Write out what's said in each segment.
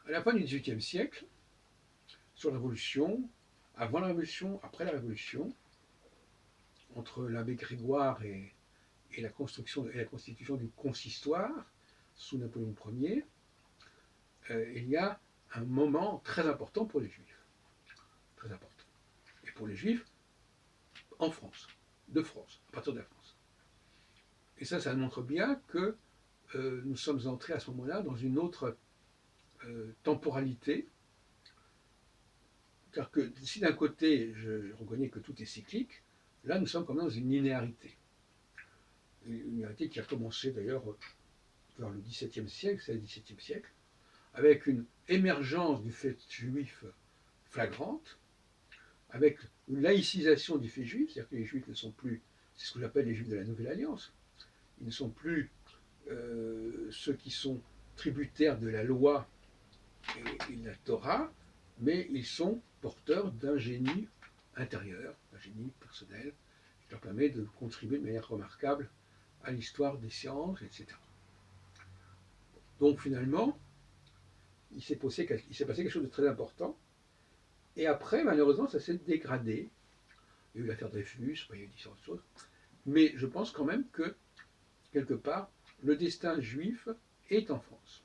À la fin du XVIIIe siècle, sur la Révolution, avant la Révolution, après la Révolution, entre l'abbé Grégoire et la construction et la constitution du consistoire sous Napoléon Ier, il y a un moment très important pour les Juifs, très important. Et pour les Juifs en France, de France, à partir de la France. Et ça montre bien que nous sommes entrés à ce moment-là dans une autre temporalité, car que si d'un côté je reconnais que tout est cyclique, là nous sommes quand même dans une linéarité. Une linéarité qui a commencé d'ailleurs vers le XVIIe siècle, c'est le XVIIe siècle, avec une émergence du fait juif flagrante, avec une laïcisation du fait juif, c'est-à-dire que les juifs ne sont plus, c'est ce que j'appelle les juifs de la Nouvelle Alliance, ils ne sont plus ceux qui sont tributaires de la loi et de la Torah, mais ils sont porteurs d'un génie intérieur, d'un génie personnel, qui leur permet de contribuer de manière remarquable à l'histoire des sciences, etc. Donc finalement, il s'est passé quelque chose de très important, et après, malheureusement, ça s'est dégradé. Il y a eu l'affaire Dreyfus, il y a eu différentes choses, mais je pense quand même que, quelque part, le destin juif est en France.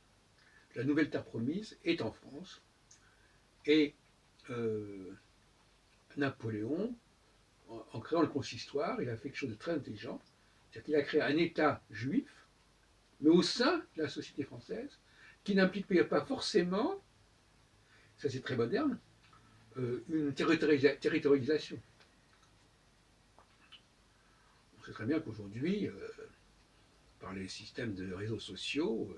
La nouvelle terre promise est en France, et euh, Napoléon, en créant le consistoire, il a fait quelque chose de très intelligent, c'est-à-dire qu'il a créé un État juif, mais au sein de la société française, qui n'impliquait pas forcément, ça c'est très moderne, une territorialisation. On sait très bien qu'aujourd'hui, par les systèmes de réseaux sociaux,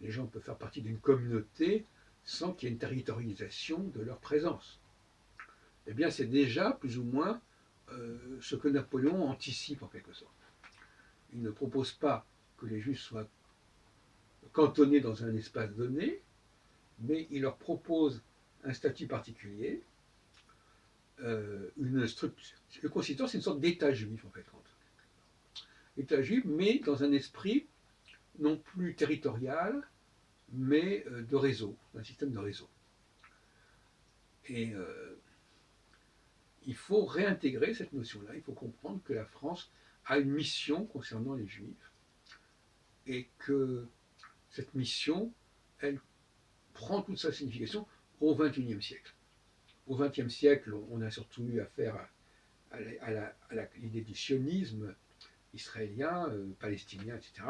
les gens peuvent faire partie d'une communauté sans qu'il y ait une territorialisation de leur présence. Eh bien, c'est déjà plus ou moins ce que Napoléon anticipe en quelque sorte. Il ne propose pas que les Juifs soient cantonnés dans un espace donné, mais il leur propose un statut particulier, une structure. Le consistoire, c'est une sorte d'État juif en fait. État juif, mais dans un esprit non plus territorial, mais de réseau, d'un système de réseau. Et il faut réintégrer cette notion-là. Il faut comprendre que la France a une mission concernant les Juifs et que cette mission, elle prend toute sa signification au XXIe siècle. Au XXe siècle, on a surtout eu affaire à l'idée du sionisme israélien, palestinien, etc.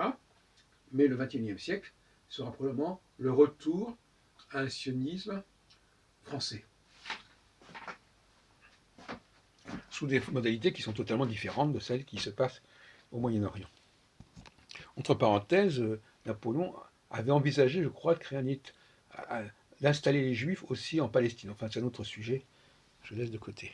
Mais le XXIe siècle sera probablement le retour à un sionisme français, sous des modalités qui sont totalement différentes de celles qui se passent au Moyen-Orient. Entre parenthèses, Napoléon avait envisagé, je crois, de créer d'installer les Juifs aussi en Palestine. Enfin, c'est un autre sujet, je laisse de côté.